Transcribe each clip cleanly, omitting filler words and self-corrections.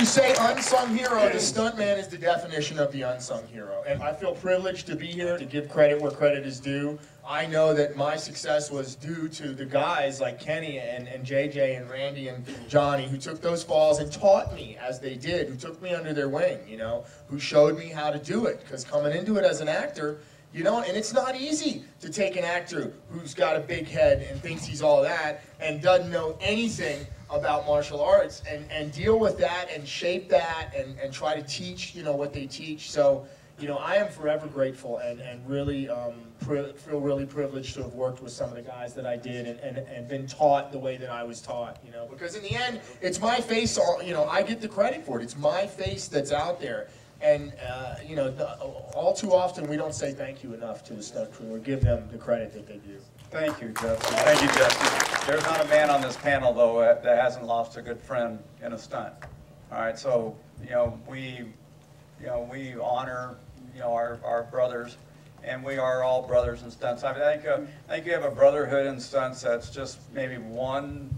say unsung hero, the stuntman is the definition of the unsung hero. And I feel privileged to be here to give credit where credit is due. I know that my success was due to the guys like Kenny and JJ and Randy and Johnny who took those falls and taught me as they did, who took me under their wing, you know, who showed me how to do it. Because coming into it as an actor, you know, and it's not easy to take an actor who's got a big head and thinks he's all that and doesn't know anything about martial arts and deal with that and shape that and try to teach, you know, what they teach. So, you know, I am forever grateful and really feel really privileged to have worked with some of the guys that I did and been taught the way that I was taught, you know, because in the end, it's my face, you know, I get the credit for it. It's my face that's out there. And, you know, all too often we don't say thank you enough to the stunt crew or give them the credit that they do. Thank you, Judson. Thank you, Judson. There's not a man on this panel, though, that hasn't lost a good friend in a stunt. All right, so, you know, we honor, you know, our brothers, and we are all brothers in stunts. I think you have a brotherhood in stunts that's just maybe one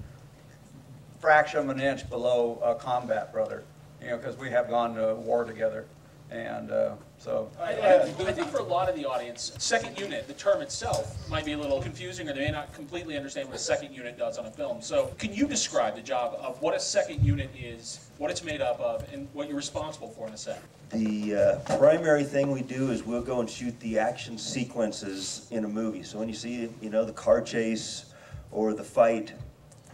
fraction of an inch below a combat brother. You know, because we have gone to war together, and so. I think for a lot of the audience, second unit, the term itself might be a little confusing, or they may not completely understand what a second unit does on a film. So, can you describe the job of what a second unit is, what it's made up of, and what you're responsible for in a set? The primary thing we do is we'll go and shoot the action sequences in a movie. So when you see, you know, the car chase or the fight,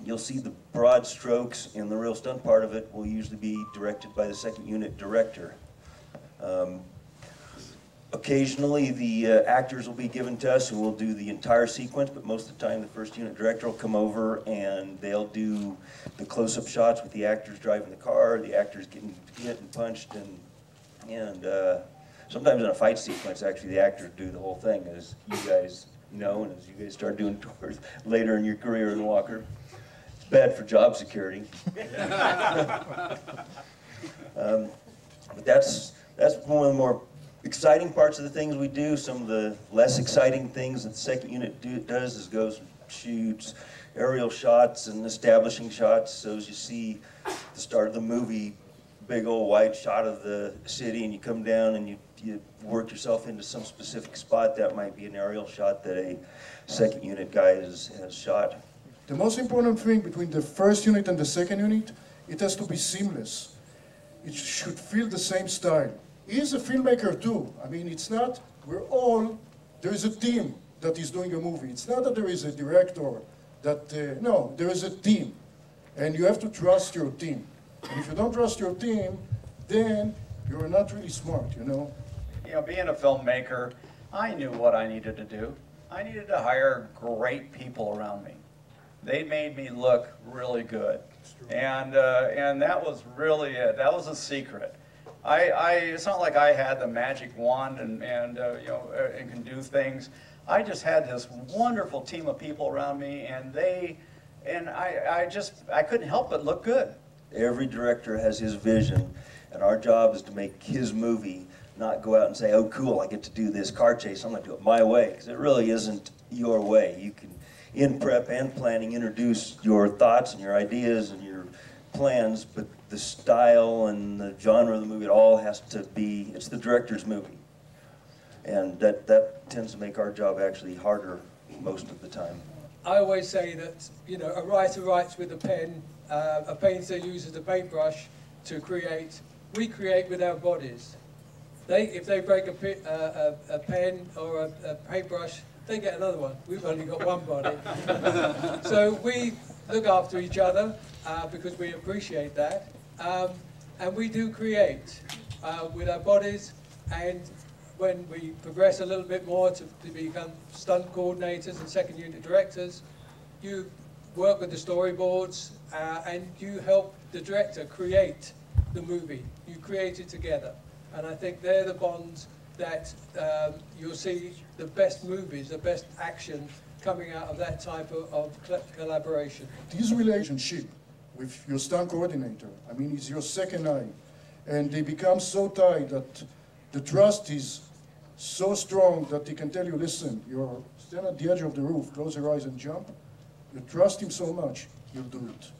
you'll see the broad strokes, and the real stunt part of it will usually be directed by the second unit director. Occasionally the actors will be given to us and we'll do the entire sequence, but most of the time the first unit director will come over and they'll do the close-up shots with the actors driving the car, the actors getting hit and punched, and sometimes in a fight sequence actually the actors do the whole thing, as you guys know and as you guys start doing tours later in your career in Walker. Bad for job security. But that's one of the more exciting parts of the things we do. Some of the less exciting things that the second unit does is goes and shoots aerial shots and establishing shots. So as you see the start of the movie, big old wide shot of the city, and you come down and you work yourself into some specific spot. That might be an aerial shot that a second unit guy has shot. The most important thing between the first unit and the second unit, it has to be seamless. It should feel the same style. He's a filmmaker too. I mean, it's not, there is a team that is doing a movie. It's not that there is a director that, no, there is a team. And you have to trust your team. And if you don't trust your team, then you're not really smart, you know? You know, being a filmmaker, I knew what I needed to do. I needed to hire great people around me. They made me look really good, and that was really it. That was a secret. It's not like I had the magic wand and you know, and can do things. I just had this wonderful team of people around me, and I couldn't help but look good. Every director has his vision, and our job is to make his movie, not go out and say, oh cool, I get to do this car chase, I'm going to do it my way, because it really isn't your way. You can, in prep and planning, introduce your thoughts and your ideas and your plans, but the style and the genre of the movie, it all has to be, it's the director's movie. And that tends to make our job actually harder most of the time. I always say that, you know, a writer writes with a pen, a painter uses a paintbrush to create. We create with our bodies. If they break a pen or a paintbrush, they get another one. We've only got one body. So we look after each other because we appreciate that. And we do create with our bodies, and when we progress a little bit more to become stunt coordinators and second unit directors, you work with the storyboards and you help the director create the movie. You create it together. And I think they're the bonds that you'll see the best movies, the best action coming out of that type of collaboration. This relationship with your stunt coordinator, I mean, it's your second eye. And they become so tight that the trust is so strong that they can tell you, listen, you're stand at the edge of the roof, close your eyes and jump. You trust him so much, you'll do it.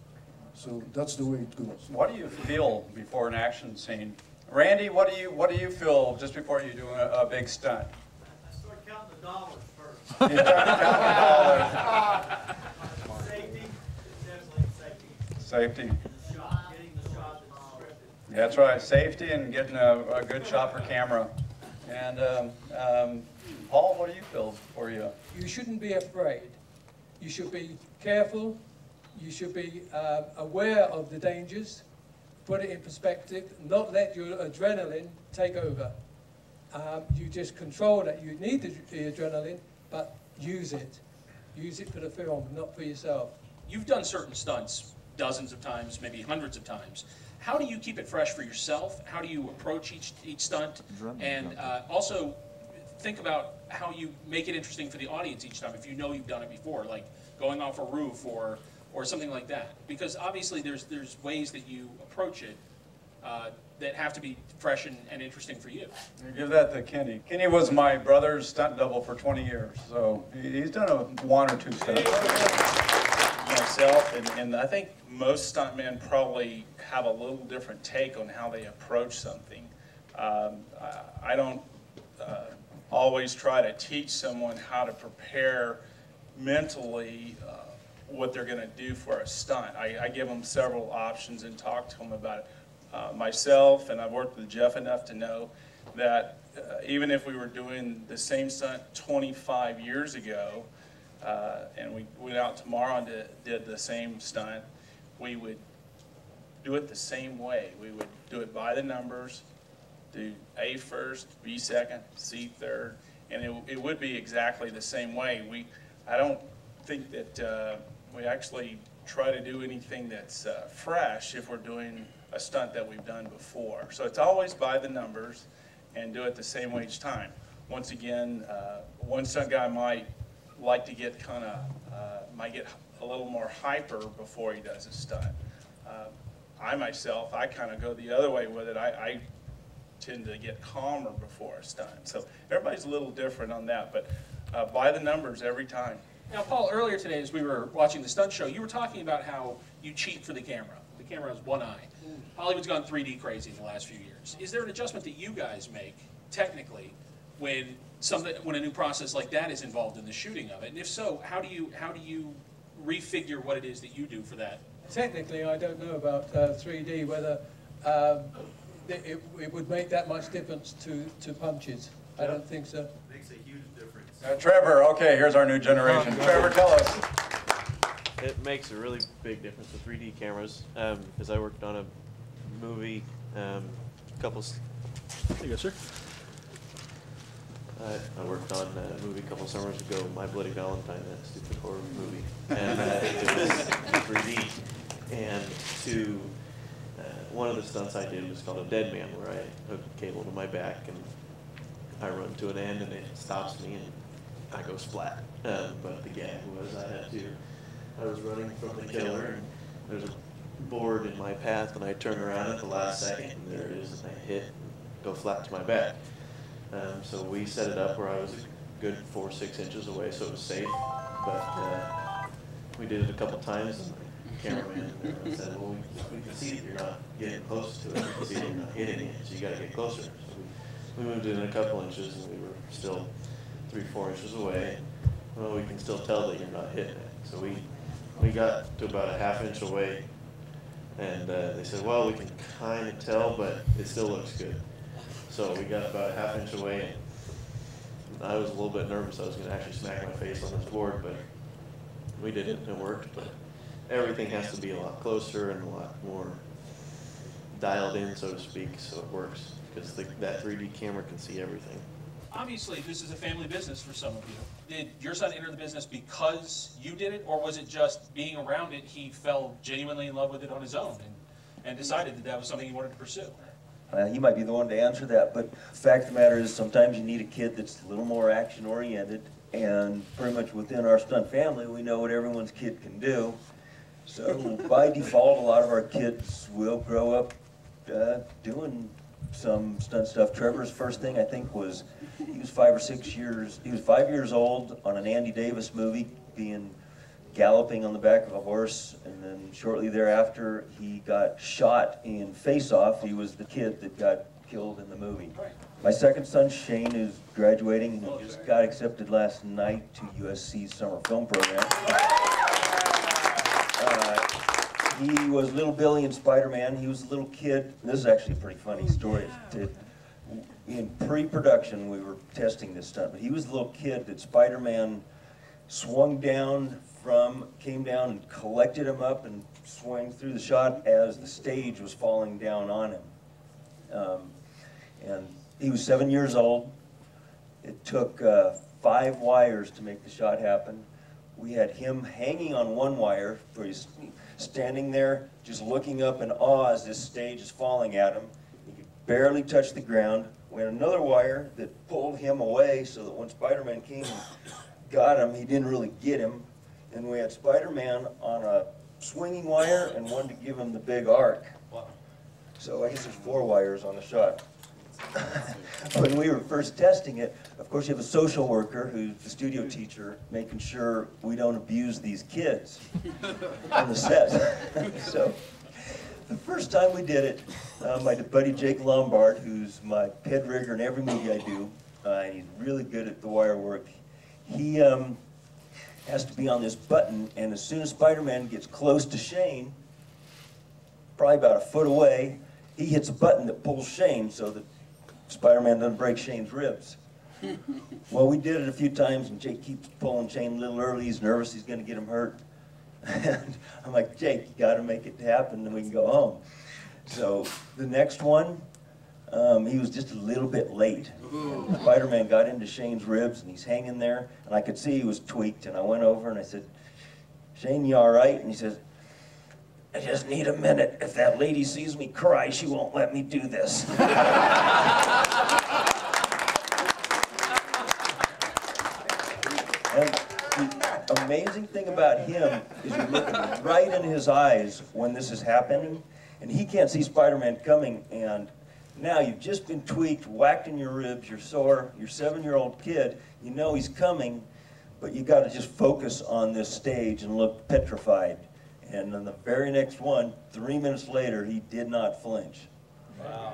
So that's the way it goes. What do you feel before an action scene? Randy, what do you feel just before you do a big stunt? I start counting the dollars first. You start counting the dollars. Safety, definitely safety. Safety. The shot, getting the shot that's scripted. That's right, safety and getting a good shot for camera. And Paul, what do you feel before you? You shouldn't be afraid. You should be careful. You should be aware of the dangers, put it in perspective, not let your adrenaline take over. You just control that. You need the adrenaline, but use it. Use it for the film, not for yourself. You've done certain stunts dozens of times, maybe hundreds of times. How do you keep it fresh for yourself? How do you approach each stunt? And also think about how you make it interesting for the audience each time if you know you've done it before, like going off a roof or something like that. Because obviously there's ways that you approach it that have to be fresh and interesting for you. Give that to Kinnie. Kinnie was my brother's stunt double for 20 years, so he's done one or two stunts. Myself, and I think most stuntmen probably have a little different take on how they approach something. I don't always try to teach someone how to prepare mentally what they're going to do for a stunt. I give them several options and talk to them about it. Myself, and I've worked with Jeff enough to know that even if we were doing the same stunt 25 years ago, and we went out tomorrow and did the same stunt, we would do it the same way. We would do it by the numbers, do A first, B second, C third, and it would be exactly the same way. I don't think that we actually try to do anything that's fresh if we're doing a stunt that we've done before. So it's always by the numbers and do it the same way each time. Once again, one stunt guy might like to get might get a little more hyper before he does a stunt. I myself, I kind of go the other way with it. I tend to get calmer before a stunt. So everybody's a little different on that, but by the numbers every time. Now, Paul, earlier today as we were watching the stunt show, you were talking about how you cheat for the camera. The camera has one eye. Hollywood's gone 3D crazy in the last few years. Is there an adjustment that you guys make, technically, when a new process like that is involved in the shooting of it? And if so, how do you refigure what it is that you do for that? Technically, I don't know about 3D, whether it would make that much difference to punches. I don't think so. Makes a huge difference. Trevor, okay, here's our new generation. Trevor, tell us. It makes a really big difference with 3D cameras, because I worked on a movie, There you go, sir. I worked on a movie a couple summers ago, My Bloody Valentine, that stupid horror movie, and it was 3D. And one of the stunts I did was called a dead man, where I hook a cable to my back and I run to an end and it stops me and I go splat. But the gag was I was running from the killer and there's a board in my path and I turn around at the last second and there it is and I hit and go flat to my back. So we set it up where I was a good 4 or 6 inches away, so it was safe. But we did it a couple times and the cameraman said, well, we can see that you're not getting close to it. We can see that you're not hitting it, so you got to get closer. So we moved it in a couple inches and we were still 3 or 4 inches away. Well, we can still tell that you're not hitting it. So we got to about a ½ inch away and they said, well, we can kind of tell, but it still looks good. So we got about a ½ inch away and I was a little bit nervous I was going to actually smack my face on this board, but we did it and it worked. But everything has to be a lot closer and a lot more dialed in, so to speak, so it works, because that 3D camera can see everything. Obviously, this is a family business for some of you. Did your son enter the business because you did it, or was it just being around it, he fell genuinely in love with it on his own and decided that was something he wanted to pursue? You might be the one to answer that, but the fact of the matter is sometimes you need a kid that's a little more action-oriented, and pretty much within our stunt family, we know what everyone's kid can do. So by default, a lot of our kids will grow up doing some stunt stuff. Trevor's first thing, I think, was he was 5 or 6 years, he was 5 years old on an Andy Davis movie, being galloping on the back of a horse, and then shortly thereafter he got shot in Face Off. He was the kid that got killed in the movie. My second son, Shane, is graduating. He just got accepted last night to USC's summer film program. He was Little Billy in Spiderman. He was a little kid. This is actually a pretty funny story. In pre-production, we were testing this stunt, but he was the little kid that Spiderman swung down from, came down and collected him up and swung through the shot as the stage was falling down on him. And he was 7 years old. It took 5 wires to make the shot happen. We had him hanging on one wire, where he's standing there just looking up in awe as this stage is falling at him. He could barely touch the ground. We had another wire that pulled him away so that when Spider-Man came and got him, he didn't really get him. And we had Spider-Man on a swinging wire and one to give him the big arc. Wow. So I guess there's 4 wires on the shot. When we were first testing it, of course you have a social worker who's the studio teacher making sure we don't abuse these kids on the set. So the first time we did it, my buddy Jake Lombard, who's my head rigger in every movie I do, and he's really good at the wire work, he has to be on this button, and as soon as Spider-Man gets close to Shane, probably about a foot away, he hits a button that pulls Shane so that Spider-Man doesn't break Shane's ribs. Well, we did it a few times, and Jake keeps pulling Shane a little early. He's nervous he's going to get him hurt. And I'm like, Jake, you got to make it happen, and we can go home. So the next one, he was just a little bit late. Spider-Man got into Shane's ribs, and he's hanging there, and I could see he was tweaked. And I went over and I said, Shane, you all right? And he says, I just need a minute. If that lady sees me cry, she won't let me do this. And the amazing thing about him is you look right in his eyes when this is happening, and he can't see Spider-Man coming, and now you've just been tweaked, whacked in your ribs, you're sore, you're 7-year-old kid, you know he's coming, but you got to just focus on this stage and look petrified. And on the very next one, 3 minutes later, he did not flinch. Wow.